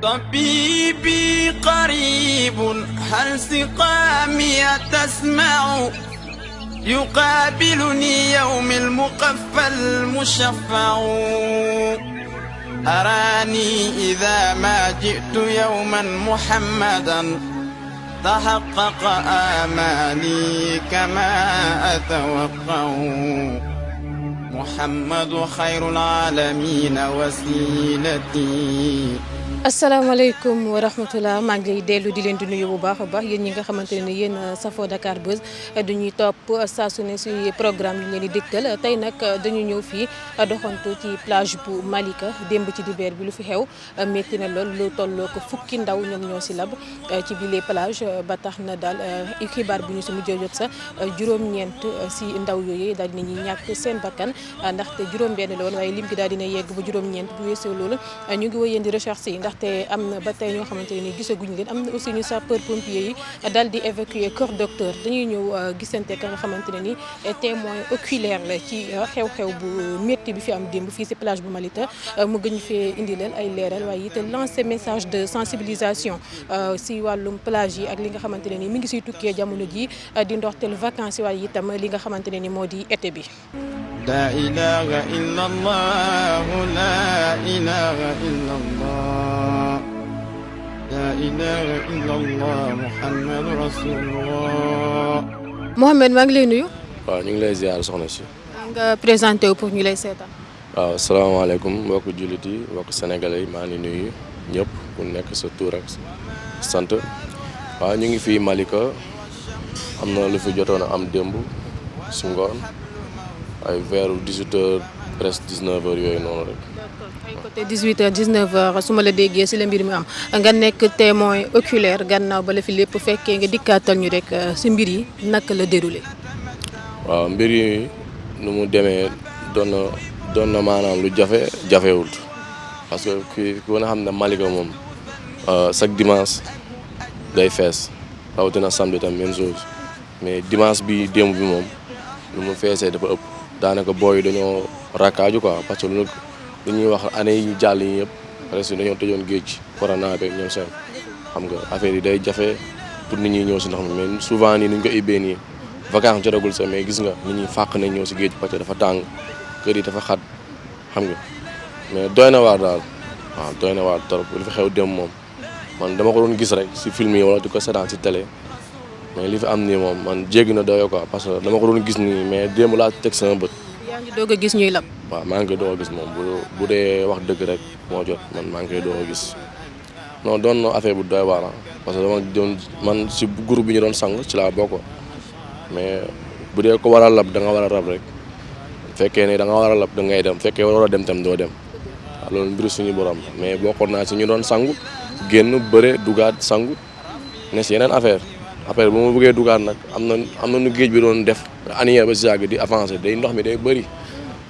طبيبي قريب هل سقامي تسمع يقابلني يوم المقفى المشفع أراني إذا ما جئت يوما محمدا تحقق آمالي كما أتوقع محمد خير العالمين وسيلتي. asalaamaaleykum wa rahmatulah maa ngi lay dellu di leen di nuyu bu baax a baax yéen ñi nga xamante ne yéen safo Dakar Buzz duñuy topp saa su ne si programme yi ñu leen di dégtal tey nag dañu ñëw fii doxantu ci plage bu Malika démb ci dibeer bi lu fi xew métti na lool lu tolloo ko fukki ndaw ñoom ñoo si lab ci bile plage ba tax na daal xibaar bu ñu si mujjee jot sa juróom-ñeent si ndaw yooyu daal dinañuy ñàkk seen bakkan ndaxte juróom-benn la woon waaye lim gi daal dina yegg ba juróom-ñeent bu weesoo loolu ñu ngi wëyeen di recherche yi te am na ba tey ñoo xamante ne gisaguñu leen am na aussi ñu sapeur pompier yi daal di évacuer corps docteur dañuy ñëw gisante ka nga xamante ne ni témoin oculaire la ci xew-xew bu métti bi fi am démb fii si plage bu Malika mu gën fee indi leen ay leeral waaye it lancer message de sensibilisation si wàllum plage yi ak li nga xamante ne ni mi ngi siy tukkee jamono ji di ndoxteel vacances waaye itam li nga xamante ne ni moo di été bi. La ilaha illallah, la ilaha illallah, la ilaha illallah, Muhammad Rasulullah. Mohamed maa ngi lay nuyu. waaw ñu ngi lay ziar soxna si. nga présenté wu pour ñu lay seetaan. waaw salaamaaleykum mbokku jullit yi mbokku sénégalais yi maa ngi nuyu ñëpp ku nekk sa tur ak sant waaw ñu ngi fii Malika am na lu fi jotoon a am démb si ngoon ay vers 18h presque 19h yooyu noonu rek. d'accord ay côté 18h 19h su ma la déggee si la mbir mi am nga nekk témoin oculaire gannaaw ba la fi lépp fekkee nga dikkaatal ñu rek si mbir yi naka la déroulé. waaw mbir yi nu mu demee doon na maanaam lu jafewul parce que kii ku nga xam ne Malika moom chaque dimanche day fees rawatina samedi tam même chose mais dimanche bi démb bi moom lu mu feesee dafa ëpp. daanaka booy dañoo rakkaaju quoi parce que lu ñuy wax année yi jàll yi yëpp presque dañoo tëjoon géej corona beeg ñoom seen xam nga affaire yi day jafe pour nit ñi ñëw si ndox mi mais souvent nii ni ñu ko ibbee nii vacances jotagul sax mais gis nga nit ñi fàq nañ ñëw si géej parce que dafa tàng kër yi dafa xat xam nga mais doy na waar daal waaw doy na waar trop li fi xew dem moom man dama ko doon gis rek si film yi wala di ko seetaan si télé. mais li fi am nii moom man jéggi na doyoo quoi parce que dama ko doon gis nii mais démb laa teg sama bët. yaa ngi doog a gis ñuy lab. waaw maa ngi koy doog a gis moom bu dee wax dëgg rek moo jot man maa ngi koy doog a gis non doon na affaire bu doy waar parce que dama doon man si groupe bi ñu doon sang ci laa bokk mais bu dee ko war a lab da nga war a rab rek fekkee ne da nga war a lab da ngay dem fekkee war a dem tam doo dem waaw loolu mbiru suñu borom mais bokkoon naa si ñu doon sangu génn bëre dugaat sangu ne si yeneen affaire après bu ma bëggee dugaat nag am na nu géej bi doon def anière ba si yàgg di avancer day ndox mi day bëri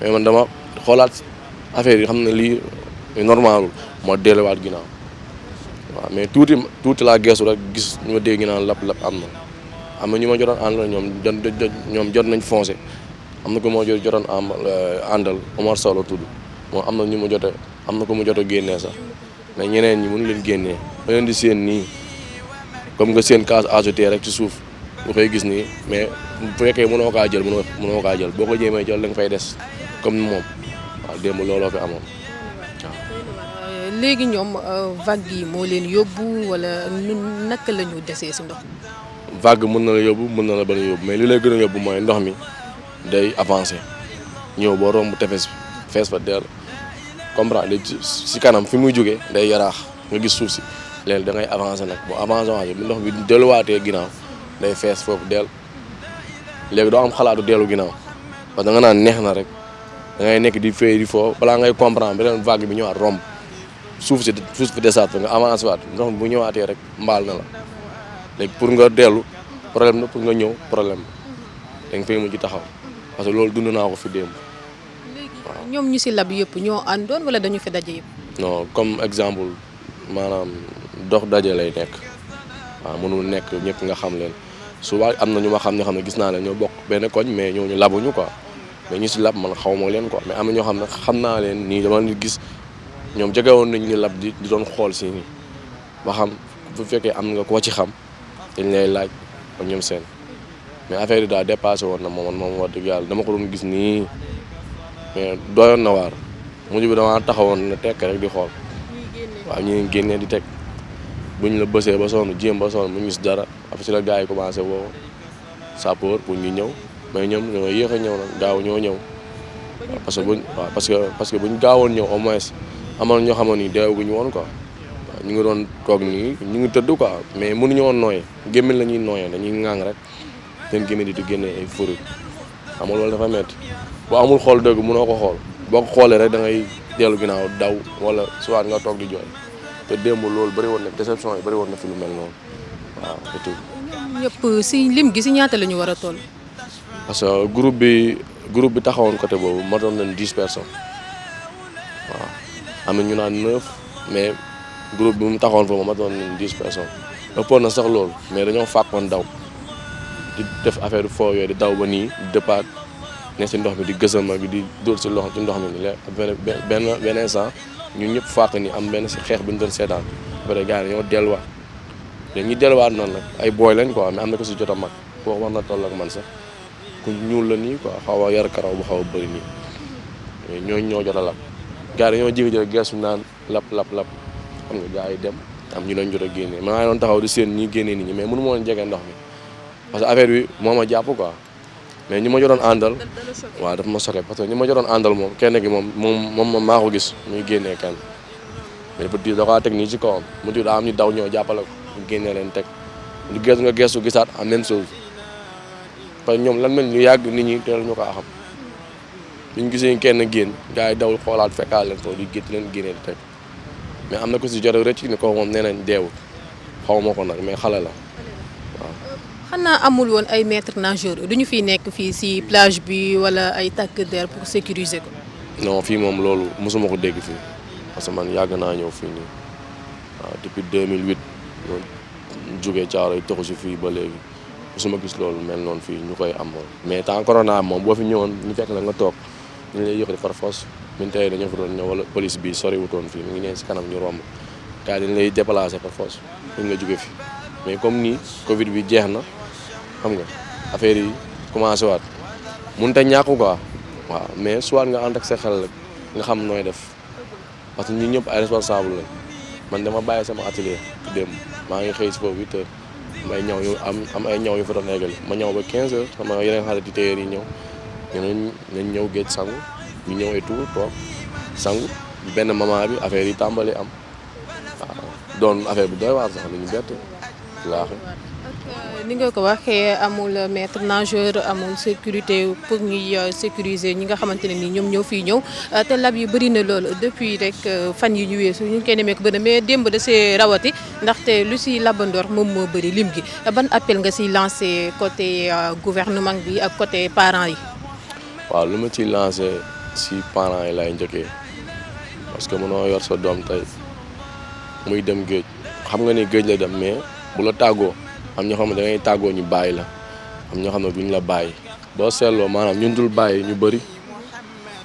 mais man dama xoolaat affaire yi xam ne lii normalul moo delluwaat ginnaaw waaw mais tuuti laa geesu rek gis ñu ma dégg ginnaaw lap am na ñu ma jotoon àndal ñoom jot nañ foncé am na ko moo jotoon àndal Omar Sow la tudd moom am na ñu ma jot am na ko mu jot a génnee sax mais ñeneen ñi mënu leen génnee ba leen di seen nii comme nga seen case ajoutée rek ci suuf nga koy gis nii mais bu fekkee mënoo kaa jël boo ko jéemee jël da nga fay des comme ni moom waaw démb looloo fi amoon waaw. léegi ñoom vague yi moo leen yóbbu wala naka la ñu desee si ndox mi. vague mën na la yóbbu mën na la bañ a yóbbu mais li lay gën a yóbbu mooy ndox mi day avancé ñëw boo romb tefes bi fees fa dell comprendre si kanam fi muy jógee day yaraax nga gis suuf si. léegi da ngay avancé nag boo avancé bu ndox bi delluwaatee ginnaaw day fees foofu dell léegi doo am xalaatu dellu ginnaaw parce que da nga naan neex na rek da ngay nekk di fay di foo balaa ngay comprendre beneen vague bi ñëwaat romb suuf si desaat fa nga avancé waat ndox mi bu ñëwaatee rek mbaal na la léegi pour nga dellu problème la pour nga ñëw problème da nga fay mujj taxaw parce que loolu dund naa ko fi démb. waaw ñoom ñu si lab yëpp ñoo àndoon wala dañu fi daje yëpp. non comme exemple maanaam. dox daje lay nekk waaw mënul nekk ñëpp nga xam leen souvent am na ñu ma xam ne gis naa leen ñoo bokk benn koñ mais ñooñu labuñu quoi mais ñu si lab man xaw ma leen quoi mais am na ñoo xam ne xam naa leen nii dama gis ñoom jege woon nañ ñu lab di doon xool si nii ba xam bu fekkee am nga koo ci xam dañ lay laaj ak ñoom seen mais affaire yi daal dépassé woon na moom wax dëgg yàlla dama ko doon gis nii mais doyoon na waar mujj bi dama taxawoon na tekk rek di xool waaw ñu ngi génnee di teg buñ la bësee ba sonn jéem ba sonn mu gis dara après si la gars yi commencé woo sapeur pour ñu ñëw mais ñoom ñoo yéex a ñëw nag gaaw ñoo ñëw parce que buñ gaawoon ñëw au moins amoon ñoo xamoon ni deewaguñu woon quoi ñu ngi doon toog nii ñu ngi tëdd quoi mais mënuñu woon nooyee gémmiñ la ñuy nooyee dañuy ŋàng rek seen gémmiñ di génne ay furi xam nga loolu dafa metti boo amul xool dëgg mënoo ko xool boo ko xoolee rek da ngay dellu ginnaaw daw wala soit nga toog di jooy te démb loolu bëri woon na déception yi bëri woon na fi lu mel noonu waaw et tout. ñëpp si lim gi si ñaata la ñu war a toll. parce que groupe bi taxawoon côté boobu matoon nañ 10 personnes waaw am na ñu naan 9 mais groupe bi mu taxawoon foofu matoon nañ 10 personnes ëppoon na sax loolu mais dañoo fàkkoon daw di def affaire foo yooyu di daw ba nii di dëppaat ne si ndox mi di gësam ak di dóor si loxo ci ndox mi nii benn instant ñun ñëpp fàq ni am benn si xeex bi ñu doon seetaan après gars yi dañoo delluwaat dañuy delluwaat noonu nag ay booy lañ quoi mais am na ko si jot a mag koo war na toll ak man sax ku ñuul la nii quoi xaw a yar karaw bu xaw a bëri nii ñooñu ñoo jot a lap gars yi dañoo jékki-jékki geesu naan lap xam nga gars yi dem am ñu leen jot a génnee man maa ngi doon taxaw di seen ñi génnee nit ñi mais mënu ma woon jege ndox mi parce que affaire bi moo ma jàpp quoi mais ñi ma jotoon àndal waaw daf ma choqué parce que ñi ma jotoon àndal moom kenn gi moom maa ko gis muy génnee kenn mais dafa di da kaa teg nii ci kawam mu di daa am ñu daw ñëw jàppale ko ñu génnee leen teg ñu gees nga geesu gisaat en même chose parce que ñoom lan mel ñu yàgg nit ñi teel ñu ko xam ñu gisee kenn génn gars yi dawul xoolaat fekkaat leen foofu di gétt leen génnee di teg mais am na ko si jot a rëcc ni ko moom nee nañ deewul xaw ma ko nag mais xale la waaw. xanaa amul woon ay maître nageur du ñu fiy nekk fii si plage bi wala ay takk der pour sécuriser ko. non fii moom loolu mosuma ko dégg fii parce que man yàgg naa ñëw fii nii waaw depuis 2008 loolu jógee Thiaroye toxu si fii ba léegi mosuma gis loolu mel noonu fii ñu koy am mais temps corona moom boo fi ñëwoon ñu fekk la nga toog ñu lay yëkkati par force ñun tey dañoo fa doon ñëw wala police bi sori wutoon fii mu ngi nee si kanam ñu romb gars yi dañ lay déplacer par force dañ nga jóge fi mais comme nii Covid bi jeex na xam nga affaire yi commencé waat mënut a ñàkk quoi waaw mais soit nga ànd ak sa xel rek nga xam nooy def parce que ñun ñëpp ay responsable lañ man dama bàyyi sama atelier dem maa ngi xëy si foofu 8 heures may ñëw yu am ay ñëw yu fa doon eggali ma ñëw ba 15 heures sama yeneen xarit di téyeer yi ñëw nañ ñëw géej sangu ñu ñëw et tout toog sangu benn moment bi affaire yi tàmbali am waaw doon affaire bu doy waar sax lu ñu bett laaxi ni nga ko waxee amul maître nageur amul sécurité pour ñuy sécuriser ñi nga xamante ne ni ñoom ñoo fiy ñëw te lab yi bëri na loolu depuis rek fan yi ñu weesu ñu ngi koy nemmeeku bëri mais démb da see rawati ndaxte lu si labandoor moom moo bëri lim gi ban appel nga si lancé côté gouvernement bi ak côté parents yi. waaw lu ma ciy lancé si parents yi lay njëkkee parce que mënoo yor sa doom tey muy dem géej xam nga ni géej la dem mais bu la tàggoo. am ñoo xam ne da ngay tàggoo ñu bàyyi la am ñoo xam ne duñ la bàyyi boo seetloo maanaam ñun dul bàyyi ñu bëri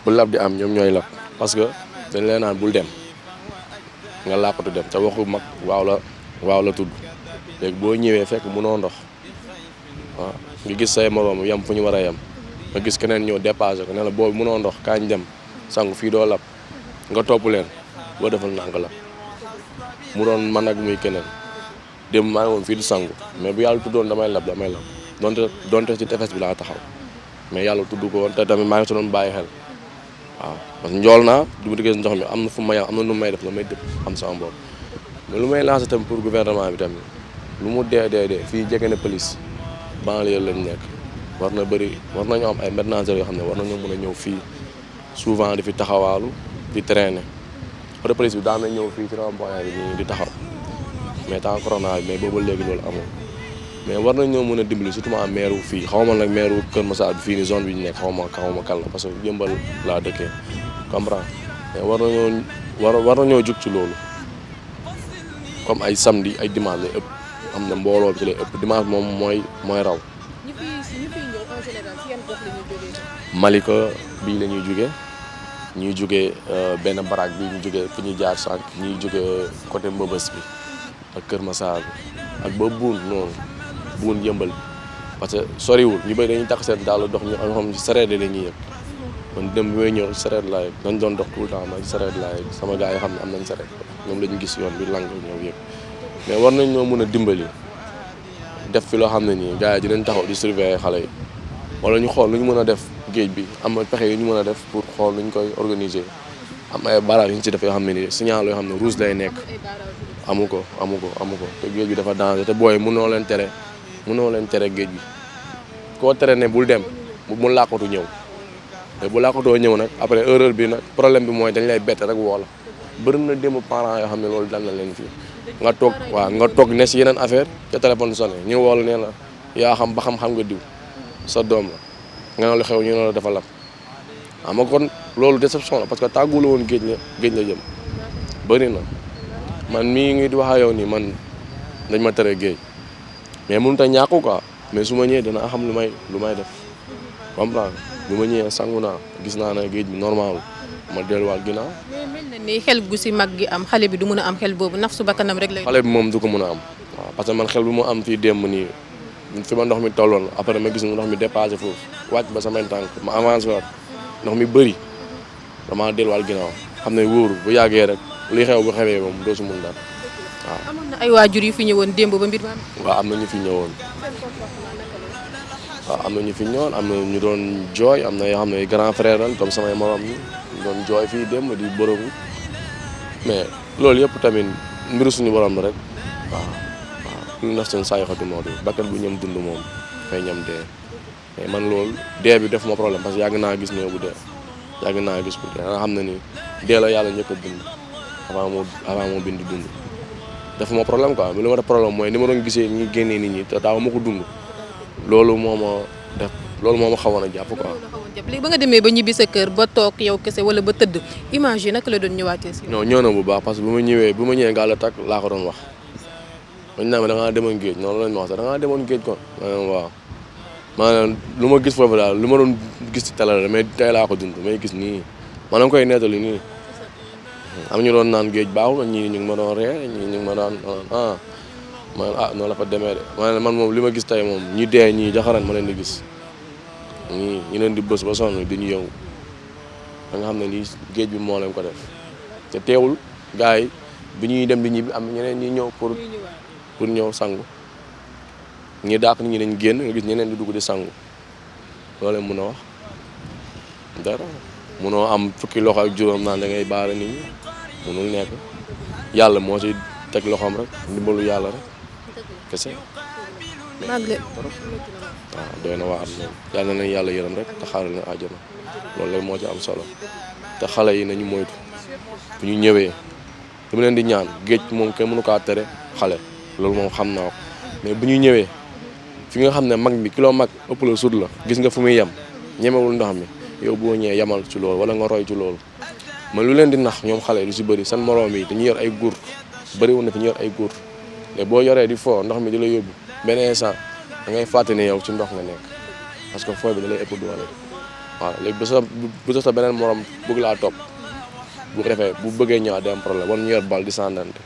bu lab di am ñoom ñooy lab parce que dañ leen naan bul dem nga làqatu dem te waxu mag waaw la tudd léegi boo ñëwee fekk mënoo ndox waaw nga gis say moroom yem fu ñu war a yem nga gis keneen ñëw dépassé ko ne la boobu mënoo ndox kaañ dem sangu fii doo lab nga topp leen boo defal nànk la mu doon man ak muy keneen démb maa ngi woon fii di sangu mais bu yàlla tuddoon damay lab donte ci tefes bi laa taxaw mais yàlla tudd ko woon te tamit maa ngi si doon bàyyi xel waaw parce que njool naa du ma diggee ndox mi am na fu ma yam am na nu may def la may dëpp am sama bopp mais lu may lancé tamit pour gouvernement bi tamit lu mu dee fii jege na police banlieue lañ nekk war nañu am ay maîtres nageurs yoo xam ne war nañoo mën a ñëw fii souvent di fi taxawaalu di traîner côté police bi daan na ñëw fii ci rond-point bi nii di taxaw mais temps corona bi mais boobu léegi loolu amul mais war nañoo mën a dimbali surtout ma maire wu fii xaw ma nag maire wu Kër Massar bi fii ni zone bi ñu nekk xaw ma kan la parce que yëmbal laa dëkkee comprendre mais war nañoo jug ci loolu comme ay samedi ay dimanche lay ëpp am na mbooloo bi ci lay ëpp dimanche moom mooy raw. ñi fiy ñëw en général si yan gox la ñuy jógee. Malika bii la ñuy jugee ñuy jugee benn baraak bi ñu jugee fi ñuy jaar sànq ñuy jugee côté Mbëbës bi ak Kër Massar ak ba buun noonu buun yëmbal parce que soriwul ñu bëri dañuy takk seen daal dox ñu xam ci sareet la ñuy yëg man dem bi may ñëw sareet laay dañ doon dox tout le temps man sareet laay sama gars yi xam ne am nañ sareet ñoom la ñu gis yoon bi lang ñëw yëg mais war nañ ñoo mën a dimbali def fi loo xam ne nii gars yi dinañ taxaw di surveiller xale yi wala ñu xool lu ñu mën a def géej bi am na pexe yu ñu mën a def pour xool nu ñu koy organiser am ay barrage yu ñu ci def yoo xam ne nii signal yoo xam ne rouge lay nekk amu ko te géej bi dafa danger te booy mënoo leen tere géej bi koo tere ne bul dem mu làqatu ñëw te bu làqatoo ñëw nag après erreur bi nag problème bi mooy dañ lay bett rek woo la bëri na démb parents yoo xam ne loolu dal na leen fii nga toog ne si yeneen affaire ca téléphone sonné ñu woo la nee la yaa xam ba xam nga diw sa doom la nga ne lu xew ñu ne la dafa lab ama kon loolu déception la parce que tàggu la woon géej la jëm bëri na man mii ngi di wax ak yow nii man dañ ma tere géej mais mënut a ñàkku quoi mais su ma ñëwee dana xam lu may def comprendre bi ma ñëwee sangu naa gis naa ne géej bi normal ma delluwaat ginnaaw. mais mel na ni xel gu si mag gi am xale bi du mën a am xel boobu naf su bakkanam rek lay. xale bi moom du ko mën a am waaw parce que man xel bi mu am fii démb nii fi ma ndox mi tolloon après ma gis ndox mi dépassé foofu wàcc ba samay tànk ma avancé waat ndox mi bëri damaa delluwaat ginnaaw xam ne wóoru bu yàggee rek li xew bu xewee moom doo si mun daal waaw. amoon na ay waajur yu fi ñëwoon démb ba mbir ma am. waaw am na ñu fi ñëwoon. waaw am na ñu fi ñëwoon am na ñu doon jooy am na yoo xam ne grand frère lan comme samay morom ñu doon jooy fii démb di bërëbu mais loolu yëpp tamit mbiru suñu borom la rek waaw lu naf seen saa yu xati moo di bakkat bu ñam dund moom fay ñam dee mais man loolu dee bi def ma problème parce que yàgg naa gis néew bu dee yàgg naa gis bu dee nga xam ne ni dee la yàlla njëkk a bind avant moo bind dund def ma problème quoi mais li ma def problème mooy ni ma doon gisee ñi génnee nit ñi te daaw ma ko dund loolu moo ma xawoon a jàpp quoi. léegi ba nga demee ba ñibbi sa kër ba toog yow kese wala ba tëdd image yi naka la doon ñëwaatee si. non ñëw na bu baax parce que bu ma ñëwee gaal la takk laa ko doon wax bañ naa ma da ngaa demoon géej noonu lañ ma wax sax da ngaa demoon géej kon waaw maanaam lu ma gis foofu daal lu ma doon gis ci télé la mais tey laa ko dund may gis nii maanaam koy nettali nii am ñu doon naan géej baaxul ñii ñu ngi ma doon ree ñii ñu ngi ma daan man noonu la fa demee de man moom li ma gis tey moom ñi dee ñii jaxaran ma leen di gis ñu leen di bës ba sonn di ñu yëngu da nga xam ne lii géej bi moo leen ko def te teewul gars yi bi ñuy dem di ñibbi am ñeneen ñi ñëw pour ñëw sangu ñi dàq nit ñi dañ génn nga gis ñeneen di dugg di sangu loolu mën a wax dara mënoo am fukki loxo ak juróom naan da ngay baara nit ñi mënul nekk yàlla moo ci teg loxoom rek ndimbalu yàlla rek kese. waaw doy na waar moom yàlla na yàlla yërëm rek te xaaral na àjjana loolu rek moo ci am solo te xale yi nañu moytu bu ñu ñëwee dama leen di ñaan géej moom kenn mënu kaa tere xale loolu moom xam naa ko mais bu ñu ñëwee fi nga xam ne mag bi kilo mag ëpp la sut la gis nga fu muy yem ñemewul ndox mi yow boo ñëwee yamal ci loolu wala nga roy ci loolu man lu leen di nax ñoom xale lu si bëri seen moroom yi dañuy yor ay guur bëriwul na fi ñu yor ay guur te boo yoree di foo ndox mi di la yóbbu benn instant da ngay fàtte ne yow ci ndox nga nekk parce que foo bi da lay ëpp doole waaw léegi bu sa beneen morom bëgg laa topp bu ko defee bu bëggee ñëwaat day am problème war ñu yor bal di sànnante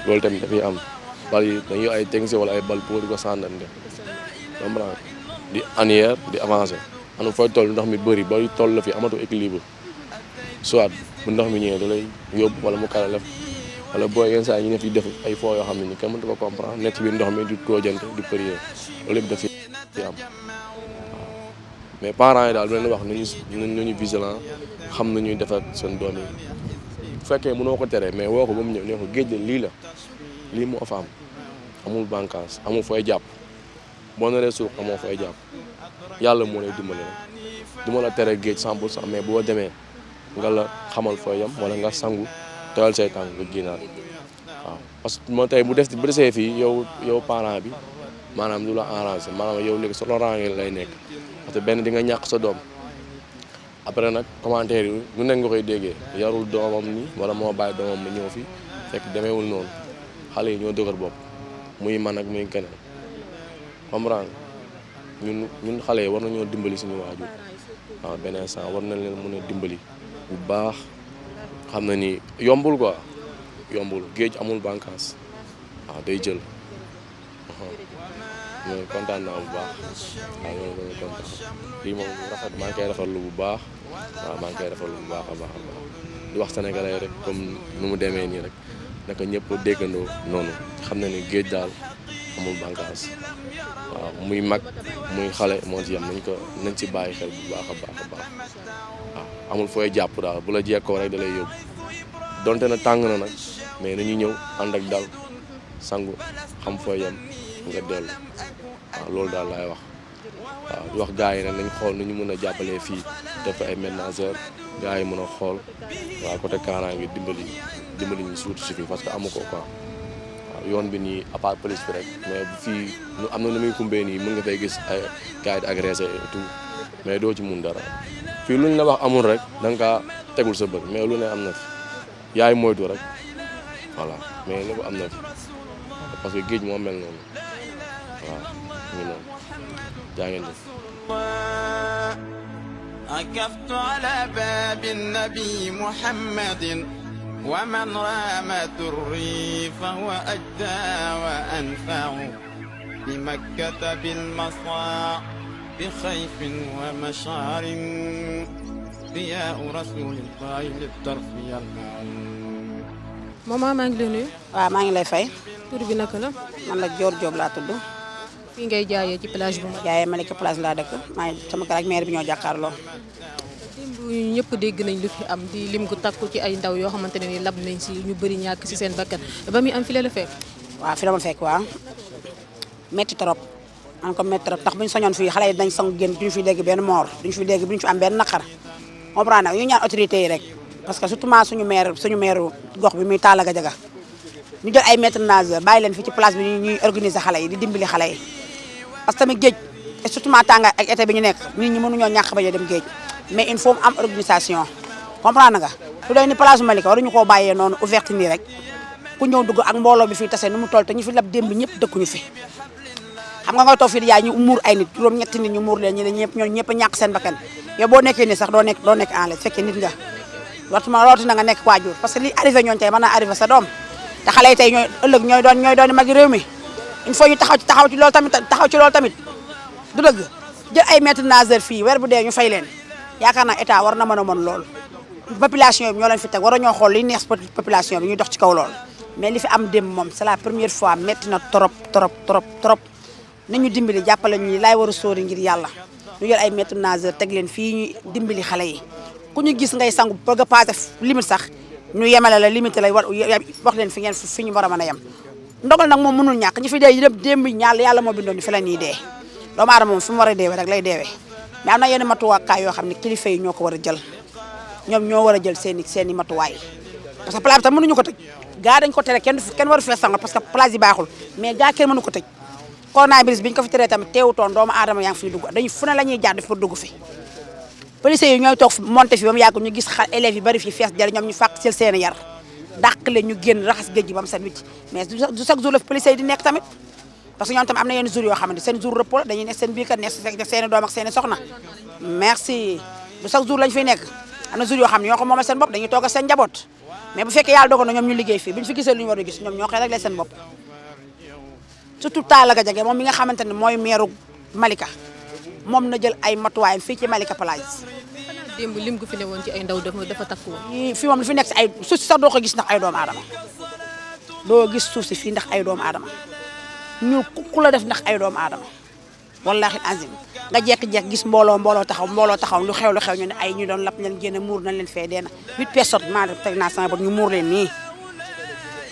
loolu tamit dafay am bal yi dañuy yor ay technicien wala ay bal pour di ko sànnante comprendre di arrière di avancer anu fooy toll ndox mi bëri ba toll la fi amatu équilibre soit bu ndox mi ñëwee da lay yóbbu wala mu kala lef wala booy yenn saa yi ñu ne fi def ay foo yoo xam ne ni kenn mënut ko comprendre nekk ci biir ndox mi di toojante di prier loolu yëpp daf fi am waaw mais parents yi daal bu leen wax nañu vigilant xam nañuy defar seen doom yi bu fekkee mënoo ko tere mais woo ko ba mu ñëw ne ko géej la lii moo fa am amul bànqaas amul fooy jàpp boo naree suuf amoo fooy jàpp yàlla moo lay dimbali rek du ma la tere géej 100% mais boo demee nga la xamal fooy yam wala nga sangu tooyal say tànk nga génnaat waaw parce que moo tey bu desee fii yow parent bi maanaam du la arrangé maanaam yow léegi sa loraange lay nekk parce que benn di nga ñàkk sa doom après nag commentaire yi nu nekk nga koy déggee yarul doomam ni wala moo bàyyi doomam mu ñëw fi fekk demeewul noonu xale yi ñoo dëgër bopp muy man ak muy keneen comprendre ñun xale yi war nañoo dimbali suñu waajur waaw benn instant war nañ leen mën a dimbali bu baax xam na ni yombul quoi yombul géej amul bànqaas waaw day jël mais kontaan naa bu baax waaw ñoo ngi kontaan lii moom rafet maa ngi koy rafetlu bu baax waaw maa ngi koy rafetlu bu baax a baax a baax di wax sénégalais rek comme nu mu demee nii rek naka ñëpp déggandoo noonu xam na ni géej daal amul bànqaas waaw muy mag muy xale moo ci yem nañ ci bàyyi xel bu baax a baax a baax waaw amul fooy jàpp daal bu la jekkoo rek da lay yóbbu donte na tàng na nag mais nañu ñëw ànd ak dal sangu xam fooy yem nga dellu waaw loolu daal laay wax waaw di wax gars yi nag nañ xool nu ñu mën a jàppalee fii def ay ménageur gars yi mën a xool waaw côté kaaraange dimbali ñu suuti si fii parce que amu ko quoi waaw yoon bi nii à part police bi rek mais bu fii am na nu muy kumbee nii mën nga fay gis ay gars yi di agressé et tout mais doo ci mun dara fii luñ la wax amul rek da nga kaa tegul sa bët mais lu ne am na fi yaay moytu rek voilà mais lépp am na fi parce que géej moo mel noonu waaw ñu noonu jaa ngeen def عكفت على باب النبي محمد ومن رام دري فهو أجدى وأنفع بمكة بالمصاع بخيف ومشعر ضياء رسول الله للطرف يلمع. maman maa ngi lay nuyu. waaw maa ngi lay fay. tur bi naka la. man la Dior Diop laa tudd. fii ngay jaayee ci plage bu mag. jaayee Malika plage laa dëkk maa ngi sama kër ak maire bi ñoo jàkkaarloo. démb ñëpp dégg nañ lu fi am di lim gu takku ci ay ndaw yoo xamante ne ni lab nañ si ñu bëri ñàkk si seen bakkan ba muy am fi la fekk. waaw fi la ma fekk waaw métti trop man ko métti trop ndax bu ñu sañoon fii xale yi dañ sangu génn duñu fi dégg benn moor duñu fi dégg duñu fi am benn naqar comprendre nag ñu ñaan autorités yi rek parce que surtout suñu maire gox bi muy Talla Gadiaga ñu jël ay maîtres nageurs bàyyi leen fii ci place bi ñuy organiser xale yi di dimbali xale yi parce que tamit géej et surtout tàngaay ak été bi ñu nekk nit ñi mënuñoo ñàkk bañ a dem géej mais il faut am organisation comprendre nga lu doy ni place Malika waruñu koo bàyyee noonu ouverte nii rek ku ñëw dugg ak mbooloo bi fii tase nu mu toll te ñu fi lab démb ñëpp dëkkuñu fi xam nga nga toog fii di jaay ñu muur ay nit juróom ñetti nit ñu muur leen ñi ne ñëpp ñàkk seen bakkan yow boo nekkee nii sax doo nekk en l'aise fekkee nit nga rawatina nga nekk waajur parce que li arrivé ñooñu tey mën naa arrivé sa doom te xale yi tey ñooy ëllëg ñooy doon magi réew mi il faut ñu taxaw ci loolu tamit du dëgg jël ay maîtres nageurs fii weer bu dee ñu fay leen yaakaar naa état war na mën a mën lool population bi ñoo leen fi teg war ñoo xool li neex population bi ñuy dox ci kaw lool mais li fi am démb moom c'est la première fois métti na trop nañu dimbali jàppale ñu laay war a sóori ngir yàlla ñu jël ay maîtres nageurs teg leen fii ñu dimbali xale yi ku ñu gis ngay sangu bëgg a passé limite sax ñu yemale la limite lay wax leen fi ñu war a mën a yem ndogal nag moom mënul ñàkk ñu fi dee yëpp démb yàlla moo bindoon ni fi la ñuy dee doomu aadama moom fi mu war a deewee rek lay deewee mais am na yenn matuwaay yoo xam ne kilifa yi ñoo ko war a jël ñoom ñoo war a jël seen i matuwaay parce que plage bi tam mënuñu ko tëj gaa dañ ko tere kenn waru fee sangal parce que plage yi baaxul mais gaa kenn mënu ko tëj coronavirus bi ñu ko fi teree tamit teewutoon doomu aadama yaa ngi fi dugg dañu fu ne la ñuy jàdd pour dugg fi policiers yi ñooy toog monté fi ba mu yàgg ñu gis élèves yi bari fi fees jël ñoom ñu fàq sel seen yar dàq leen ñu génn raxas géej gi ba mu set wicc mais du chaque jour la policiers yi di nekk tamit parce que ñoom tamit am na yenn jours yoo xamante seen jour repos dañuy nekk seen biir kër nekk seen i doom ak seen i soxna merci du chaque jour lañ fiy nekk am na jours yoo xam ne ñoo ko moomal seen bopp dañuy toog ak seen njaboot mais bu fekkee yàlla dogal na ñoom ñu liggéey fii bu ñu fi gisee lu ñu war a gis ñoom ñoo koy réglé seen bopp surtout Talla Gadiaga moom mi nga xamante ne mooy meeru Malika moom na jël ay matuwaayam fii ci Malika plage. démb lim gu fi ne woon ci ay ndaw dafa takku woon. fii moom lu fi nekk si ay suuf si sax doo ko gis ndax ay doomu aadama doo gis suuf si fii ndax ay doomu aadama ñu ku la def ndax ay doomu aadama wallaahi azim nga jékki-jékki gis mbooloo taxaw lu xew ñu ne ay ñu doon lap nañ génne muur nañ leen fee dee na 8 personnes maa teg naa sama bët ñu muur leen nii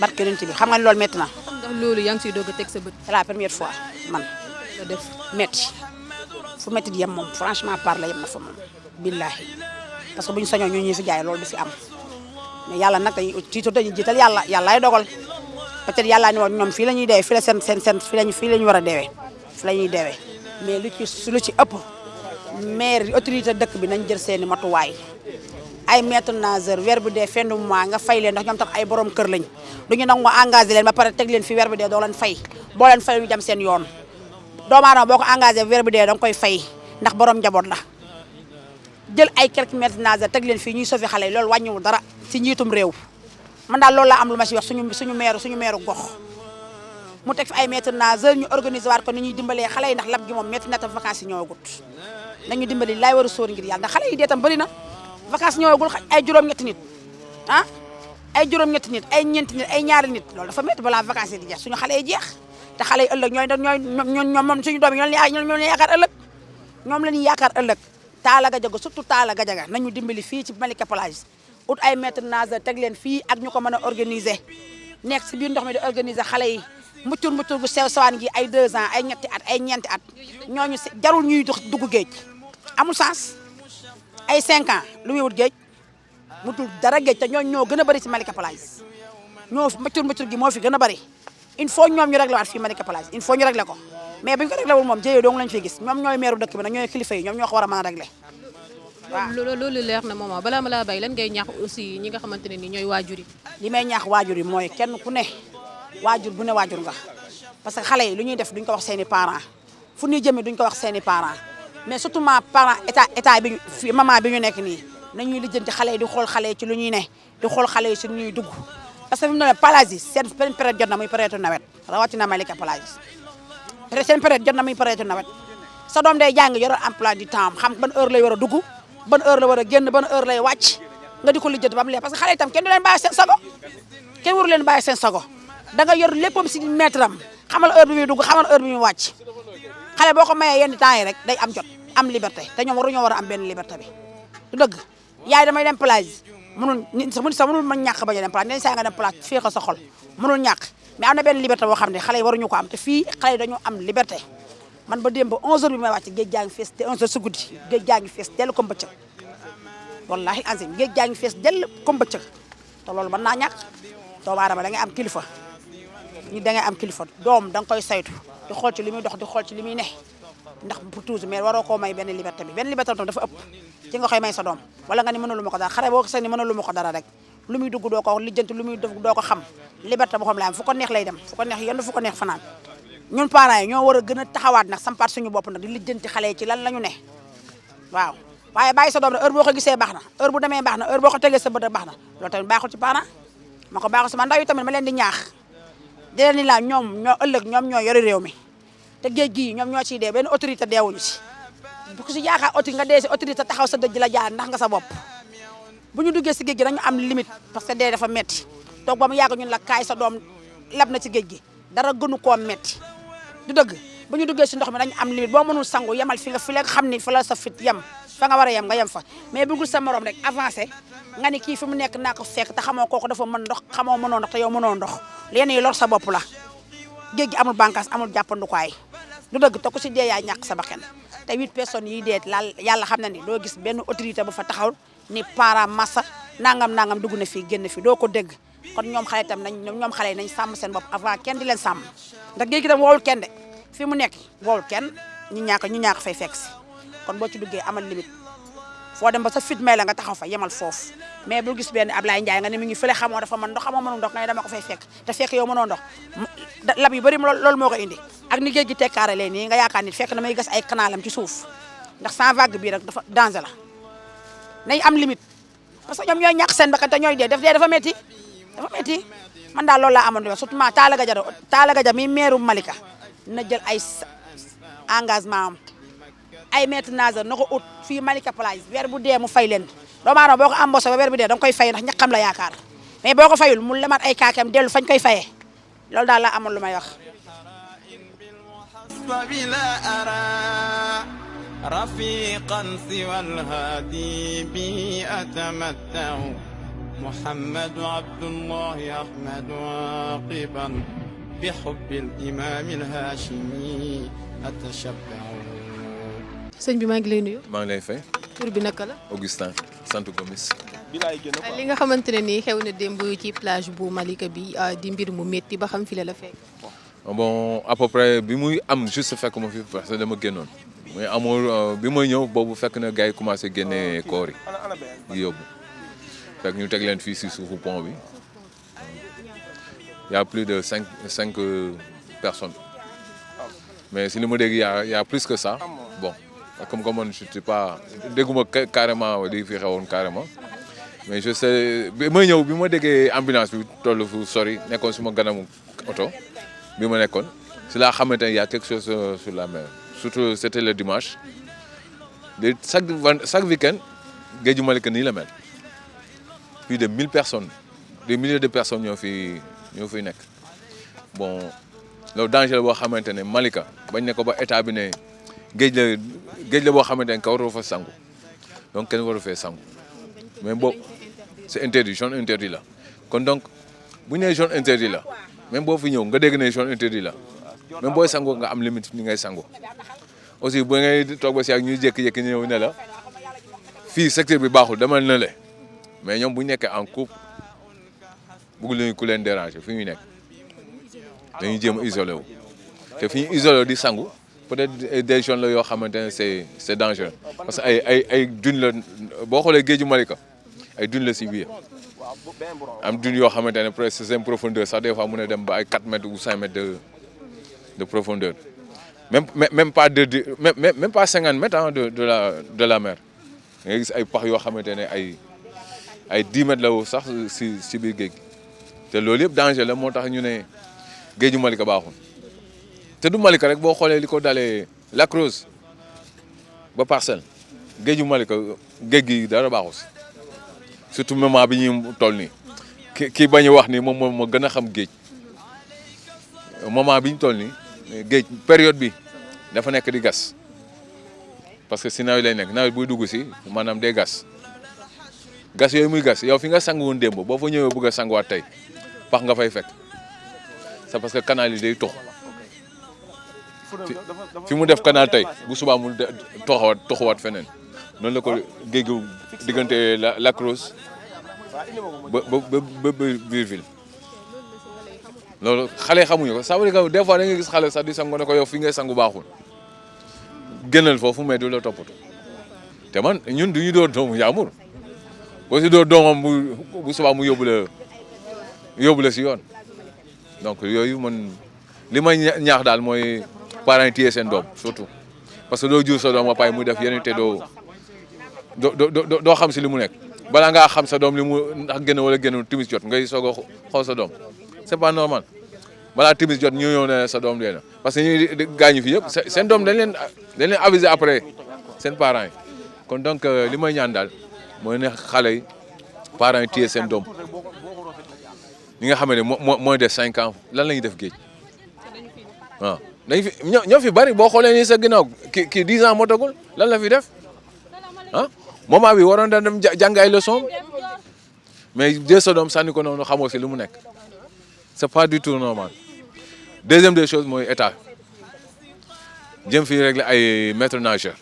barke yonent bi xam nga ne loolu métti na. ndax loolu yaa ngi siy doog a teg sa bët. c'est la première fois man. la def métti fu métti di yem moom franchement parler yem na fa moom billahi parce que bu ñu sañoon ñu fi jaay loolu du fi am mais yàlla nag dañuy jiital yàllaay dogal peut-être yàlla ni woon ñoom fii la ñuy deewee fii la seen fii la ñu war a deewee fii la ñuy deewee mais lu ci ëpp maire autorité dëkk bi nañ jël seeni matuwaay ay maîtres nageurs weer bi dee fin du mois nga fay leen ndax ñoom tam ay borom kër lañ duñu nangu engagé leen ba pare teg leen fi weer bi dee doo leen fay boo leen fay ñu dem seen yoon doomu aadama boo ko engagé weer bi dee danga koy fay ndax borom njaboot la jël ay quelques maîtres nageurs teg leen fii ñuy sauver xale yi loolu wàññiwul dara ci njiitum réew man daal loolu laa am lu ma ci wax suñu maire gox mu teg fi ay maître nageur ñu organiser waat ko ni ñuy dimbalee xale yi ndax lab gi moom métti na tam vacances yi ñëwagut nañu dimbali laay war a sóor ngir yàlla ndax xale yi dee tam bëri na vacances ñëwagul ay juróom-ñetti nit ah ay juróom-ñetti nit ay ñeenti nit ay ñaari nit loolu dafa métti balaa vacances yi di jeex suñu xale yi jeex te xale yi ëllëg ñoom suñu doom yi ñoo leen yaakaar ëllëg ñoom la ñuy yaakaar ëllëg Talla Gadiaga surtout Talla Gadiaga nañu dimbali fii ci Malika Plage ut ay maître nageur teg leen fii ak ñu ko mën a organiser nekk si biir ndox mi di organiser xale yi muccur gu sew sawaan gi ay 2 ans ay ñetti at ay ñeenti at ñooñu jarul ñuy dugg géej amul sens ay 5 ans lu muy wut géej mu dul dara géej te ñooñu ñoo gën a bëri si Malika Plage ñoo muccur gi moo fi gën a bëri il faut ñoom ñu réglé waat fii Malika Plage il faut ñu réglé ko mais bu ñu ko réglé wul moom jëyee dong lañ fiy gis ñoom ñooy meeru dëkk bi nag ñooy kilifa yi ñoom ñoo ko war a mën a réglé waaw loolu leer na maman balaa ma laa bay lan ngay ñaax aussi ñi nga xamante ne ni ñooy waajur yi li may ñaax waajur yi mooy kenn ku ne waajur bu ne waajur nga parce que xale yi lu ñuy def duñ ko wax seen i parents fu ñuy jëmee duñ ko wax seen i parents mais surtout ma parents état bi fi maman bi ñu nekk nii nañuy lijjanti xale yi di xool xale yi ci lu ñuy ne di xool xale yi ci lu ñuy dugg parce que fi mu ne Plage yi seen benn période jot na muy période nawet rawatina Malika Plage seen période jot na muy période nawet sa doom day jàng yore emploi du temps xam ban heure lay war a dugg ban heure la war a génn ban heure lay wàcc nga di ko lijjanti ba mu leer parce que xale itam kenn du leen bàyyi seen sago kenn waru leen bàyyi seen sago da nga yor léppam si maître am xamal heure bi muy dugg xamal heure bi muy wàcc xale boo ko mayee yenn temps yi rek day am jot am liberté te ñoom waruñoo war a am benn liberté bi du dëgg yaay damay dem Plage mënul nit sax mënul ma ñàkk ba ñu dem Plage saa nga dem Plage fii ko sa xol mënul ñàkk mais am na benn liberté boo xam ne xale yi waruñu ko am te fii xale yi dañoo am liberté man ba démb ba 11h bi may wàcc géej jaa ngi fees te 11h si guddi géej jaa ngi fees dell comme bëccëg wallahi azim géej jaa ngi fees dell comme bëccëg te loolu mën naa ñàkk doomu aadama da ngay am kilifa ñi da ngay am kilifa doom da nga koy saytu di xool ci li muy dox di xool ci li muy ne ndax pour toujours mais waroo koo may benn liberté bi benn liberté tam dafa ëpp ci nga koy may sa doom wala nga ni mënalu ma ko dara xare boo ko seen ni mënalu ma ko dara rek lu muy dugg doo ko lijjanti lu muy def doo ko xam liberté boo xam la am fu ko neex lay dem fu ko neex yenn fu ko neex fanaan ñun parents yi ñoo war a gën a taxawaat nag sampaat suñu bopp nag di lijjanti xale yi ci lan la ñu ne waaw waaye bàyyi sa doom ne heure boo ko gisee baax na heure bu demee baax na heure boo ko tegee sa bët baax na loolu tamit baaxul ci parents ma ko baaxul sama ndaw yi tamit ma leen di ñaax di leen ni laa ñoom ñoo ëllëg ñoom ñoo yore réew mi te géej gii ñoom ñoo ciy dee benn autorité deewuñu si bu ko si yaakaar autorité nga dee si autorité taxaw sa dëj la jaar ndax nga sa bopp bu ñu duggee si géej gi dañu am limite parce que dee dafa metti toog ba mu yàgg ñun la kaay sa doom lab na ci géej gi dara gënu koo metti du dëgg bu ñu duggee si ndox mi dañu am limite boo mënul sangu yemal fi nga xam ni fa la sa fit yem fa nga war a yem nga yem fa mais bëggul sa morom rek avancé nga ni kii fi mu nekk naa ko fekk te xamoo kooku dafa mën ndox xamoo mënoo ndox te yow mënoo ndox leen yi lor sa bopp la géej gi amul bànqaas amul jàppandukaay du dëgg te ku si dee yaa ñàkk sa bakkan te 8 personnes yi dee laal yàlla xam na ni doo gis benn autorité bu fa taxaw ni parent massa nangam dugg na fii génn fii doo ko dégg kon ñoom xale itam ñoom xale yi nañ sàmm seen bopp avant kenn di leen sàmm ndax géej gi tam woowul kenn de fi mu nekk woowul kenn ñu ñàkk fay fekk si kon boo ci duggee amal limite foo dem ba sa fit may la nga taxaw fa yemal foofu mais bul gis benn Ablaye Ndiaye nga ne mi ngi fële xamoo dafa mën ndox xamoo mënul ndox nga ne dama ko fay fekk te fekk yow mënoo ndox lab yu bëri loolu moo ko indi ak ni géej gi tekkaare leen nii nga yaakaar nit fekk na may gas ay kanalam ci suuf ndax sans vague bii rek dafa danger la nañ am limite parce que ñoom ñooy ñàkk seen bakkan te ñooy dee dafa metti man daal loolu laa amoon di wax surtout Talla Gadiaga mi meeru Malika na jël ay engagement am ay maître nageur na ko ut fii Malika Plage weer bu dee mu fay leen doomu aadama boo ko embauché ba weer bu dee danga koy fay ndax ñaqam la yaakaar mais boo ko fayul mu lemaat ay kaakam dellu fañ koy fayee loolu daal laa amoon lu may wax وبلا أرى رفيقا سوى الهادي به أتمتع محمد عبد الله أحمد واقبا بحب الإمام الهاشمي أتشبع. sëñ bi maa ngi lay nuyu. maa ngi lay fay. tur bi naka la. Augustin sant Gomis. li nga xamante ne nii xew na démb ci plage bu Malika bi di mbir mu métti ba xam fi la fekk. bon à peu près bi muy am juste fekk ma fi parce que dama génnoon muy amul bi may ñëw boobu fekk na gars yi commencé génne koor yi di yóbbu fekk ñu teg leen fii si suufu pont bi y a plus de cinq personnes mais si li ma dégg y a plus que ça bon comme man je sais pas dégguma carrément di fi xewoon carrément mais je sais bi may ñëw bi ma déggee ambulance bi toll fu sori nekkoon suma ganamu oto bi ma nekkoon si laa xamante ne y a quelque chose sur la mer surtout c'était le dimanche de chaque week-end géeju Malika nii la mel plus de 1000 personnes des milliers de personnes ñoo fiy nekk bon loolu danger la boo xamante ne Malika bañ ne ko ba état bi ne géej la boo xamante ne ka waroo fa sangu donc kenn waru fee sangu mais boobu c'est interdit zone interdit la kon donc bu ñu nee zone interdit la même boo fi ñëw nga dégg ne zone interdit la même booy sangu nga am limite ni ngay sangu aussi bu ngay toog ba si ak ñuy jékki-jékki ñëw ne la fii secteur bi baaxul demal na le mais ñoom bu ñu nekkee en couple bëgg lañu ku leen déranger fi ñuy nekk dañuy jéem a isolé wu te fi ñu isolé di sangu peut-être des zones la yoo xamante ne c'est dangereux parce que ay dune la boo xoolee géeju Malika ay dune la si biir am dune yoo xamante ne presque seen profondeur sax des fois mën a dem ba ay 4 mètres ou 5 mètres de profondeur même pas même pas 50 mètres hein, de la mer nga gis ay pax yoo xamante ne ay 10 mètres la woo sax si biir géej gi te loolu yëpp danger la moo tax ñu ne géeju Malika baaxul te du Malika rek boo xoolee li ko dalee Lac Rose ba Parcelles géeju Malika géej gi dara baaxul si surtout moment bi ñuy toll nii kii bañ a wax ni moom moo gën a xam géej moment bi ñu toll nii géej période bi dafa nekk di gas parce que si nawet lay nekk nawet buy dugg si maanaam day gas yooyu muy gas yow fi nga sangu woon démb boo fa ñëwee bëgg a sanguwaat tey pax nga fay fekk c'est parce que canal yi day tox fi mu def canal tey bu subaa mu toxawaat feneen noonu la ko géej gi diggante Lac Rose ba biir ville loolu xale xamuñu ko ça veut dire que des fois da ngay gis xale sax di sangu ne ko yow fi ngay sangu baaxul génnal foofu mais du la toppatoo te man ñun du ñu door doomu jaamur boo si door doomam bu subaa mu yóbbu la si yoon donc yooyu man li may ñaax daal mooy parents yi téye seen doom surtout parce que doo jur sa doom ba pare muy def yeneen te doo xam si li mu nekk balaa ngaa xam sa doom li mu ndax génn wala génnul timis jot ngay soog a xool sa doom c'est pas normal balaa timis jot ñu ñëw ne sa doom dee na parce que ñuy gaañu fi yëpp seen doom dañ leen aviser après seen parents yi kon donc li may ñaan daal mooy ne xale yi parents yi téye seen doom ñi nga xam ne moins de 5 ans lan la ñuy def géej waaw dañ fi ñoo fi bari boo xoolee nii sa ginnaaw kii 10 ans motagul lan la fi def ah moment bi waroon na dem jàng ay leçons mais jël sa doom sànni ko noonu xamoo si lu mu nekk c'est pas du tout normal deuxième des choses mooy état jëm fi régler ay maîtres nageurs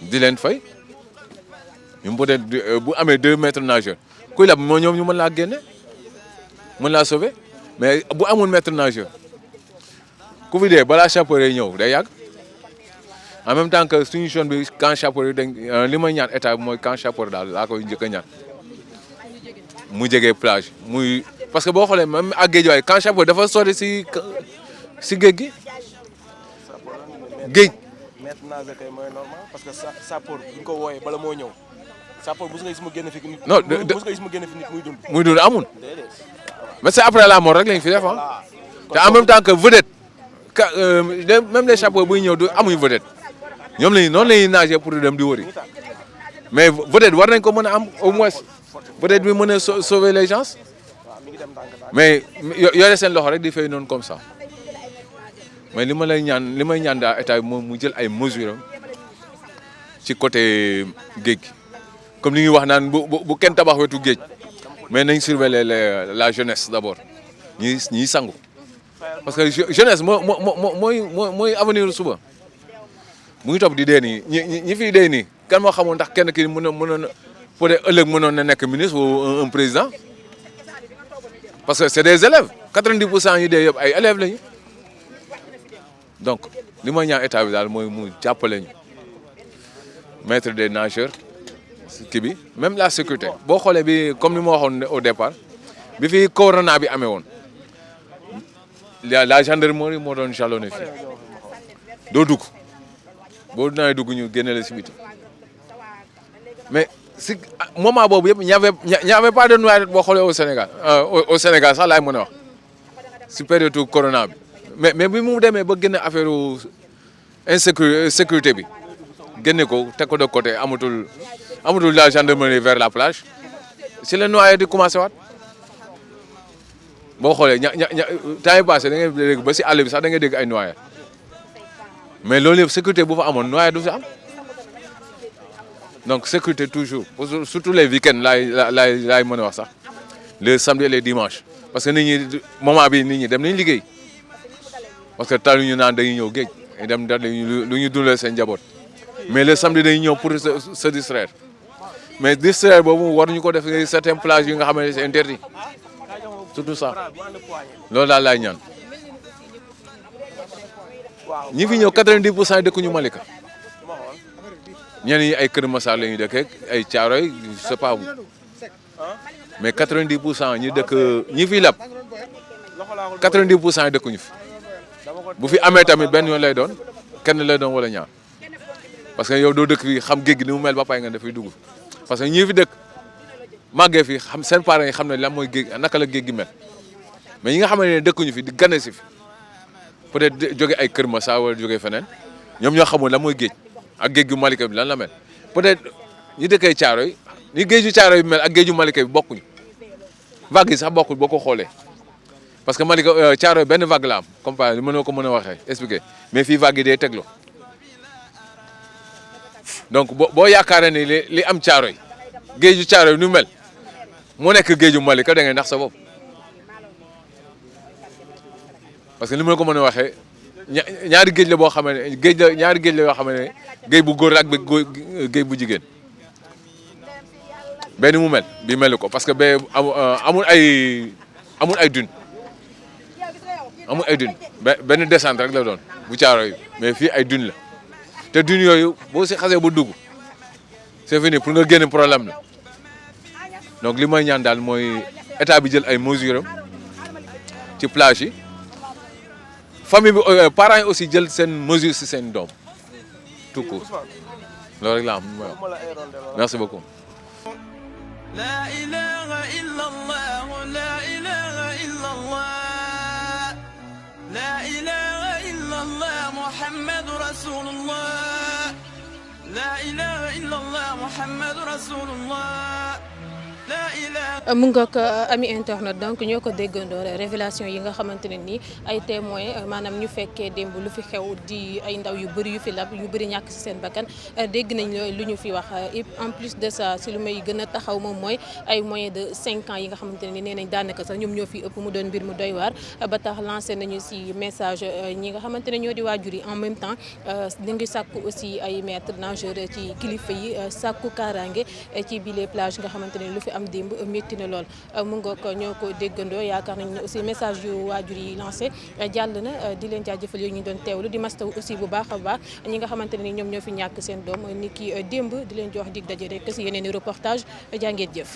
di leen fay ñu peut-être bu amee 2 maîtres nageurs kuy lab moo ñoom ñu mën laa génne mën laa sauver mais bu amul maître nageur ku fi dee balaa sapeur yi ñëw day yàgg en même temps que suñu zone bi camp sapeur yi dañ li may ñaan état bi mooy camp sapeur daal laa koy njëkk a ñaan mu jege plage muy parce que boo xoolee même ak géej waaye camp sapeur dafa sori si géej gi géej. maître nageur kay mooy normal parce que sapeur bu ñu ko wooyee bala moo ñëw sapeur bu nga gis mu génn fi nit. non bu nga gis mu génn fi nit muy dund. muy dund amul. mais c'est après la mort rek lañ fi def ah. te en même temps que vedette même les chapeaux buy ñëw du amuñu vedette ñoom lañu noonu lañuy nager pour dem di wëri mais vedette war nañ ko mën a am au moins vedette bi mën a sauver les gens mais yore seen loxo rek di fay noonu comme ça mais li may ñaan daal état bi moom mu jël ay mesures ci côté géej gi comme li ñuy wax naan bu kenn tabax wetu géej mais nañ surveiller la jeunesse d'abord ñi sangu parce que jeunesse mooy avenir suba mu ngi topp di dee nii ñi fiy dee nii kan moo xamul ndax kenn ki mënoon peut-être ëllëg mënoon na nekk ministre ou un président parce que c'est des élèves 90% yi dee yëpp ay élèves lañu donc li ma ñaan état bi daal mooy mu jàppale ñu maître des nageurs kii bi même la sécurité boo xoolee bi comme ni ma waxoon au départ bi fi corona bi amee woon la gendarmerie moo doon jalonné fii doo dugg boo dinaa dugg ñu génne la si biti mais si moment boobu yëpp y avait pas de noyade boo xoolee au Sénégal sax laay mën a wax si période corona bi mais bi mu demee ba génne affaire sécurité bi génne ko teg ko de côté amatul la gendarmerie vers la plage si la noyé di commencé waat boo xoolee temps yi passé da ngay dégg ba si àll bi sax da ngay dégg ay noyé mais loolu yëpp sécurité bu fa amoon noyé du fi am donc sécurité toujours surtout les week-ends laay mën a wax sax les samedis et les dimanches parce que nit ñi moment bi nit ñi dem nañ liggéey parce que taluñu naan dañuy ñëw géej dem lu ñu dundal seen njaboot mais le samedi dañuy ñëw pour se distraire mais distraire boobu waruñu ko def certaines plages yi nga xam ne c'est interdit surtout ça loolu daal laay ñaan ñi fi ñëw 90% yi dëkkuñu Malika ñenn ñi ay Kër Massar la ñuy dëkk ay Thiaroye je sais pas mais 90% ñi fi lab 90% yi dëkkuñu fi bu fi amee tamit benn yoon lay doon kenn lay doon wala ñaar parce que yow doo dëkk fi xam géej gi ni mu mel ba pay nga dafay dugg parce que ñi fi dëkk màggee fi xam seen parents yi xam ne lan mooy géej naka la géej gi mel mais ñi nga xam ne dëkkuñu fi di gane si fi peut-être jóge ay Kër Massar wala jóge feneen ñoom ñoo xamul lan mooy géej ak géej gu Malika bi lan la mel peut-être ñi dëkkee Thiaroye ni géeju Thiaroye bi mel ak géeju Malika bi bokkuñu vague yi sax bokkul boo ko xoolee parce que Malika Thiaroye benn vague la am comme par li mënoo ko mën a waxee expliquer mais fii vague yi day tegloo donc boo yaakaaree ni li am Thiaroye géeju Thiaroye nu mel moo nekk géeju Malika da ngay ndax sa bopp parce que li ma ko mën a waxee ñaari géej la boo xam ne ñaari géej la yoo xam ne géej bu góor ak géej bu jigéen benn mu mel bi melu ko parce que ba amul ay dune benn descente rek la doon bu Thiaroye mais fii ay dune la te dune yooyu boo si xasee ba dugg c'est fini pour nga génn problème la donc li may ñaan daal mooy état bi jël ay mesures ci plage yi famille bi parents yi aussi jël seen mesure si seen doom tout court loolu rek la am merci beaucoup. لا إله إلا الله لا إله إلا الله لا إله إلا الله محمد رسول الله لا إله إلا الله محمد رسول الله لا إله. mu ngoog ami internet donc ñoo ko déggandoor révélation yi nga xamante ne nii ay témoins maanaam ñu fekkee démb lu fi xew di ay ndaw yu bëri yu fi lab yu bëri ñàkk ci seen bakkan dégg nañ lu ñu fi wax en plus de ça si lu may gën a taxaw moom mooy ay moyens de 5 ans yi nga xamante ne nii nee nañ daanaka sax ñoom ñoo fi ëpp mu doon mbir mu doy waar ba tax lancé nañu si message ñi nga xamante ne ñoo di waajur yi en même temps ñu ngi sàkku aussi ay maîtres nageurs ci kilifa yi sàkku kaaraange ci bile plage nga xamante ne lu fi am démb métti na lool mu ngoog ñoo ko déggandoo yaakaar nañ ne aussi message yu waajur yi lancé jàll na di leen jaajëfal yooyu ñu doon teewlu di mastaw aussi bu baax a baax ñi nga xamante ne ni ñoom ñoo fi ñàkk seen doom ni ki démb di leen jox dig daje rek si yeneen i reportage jàngeen jëf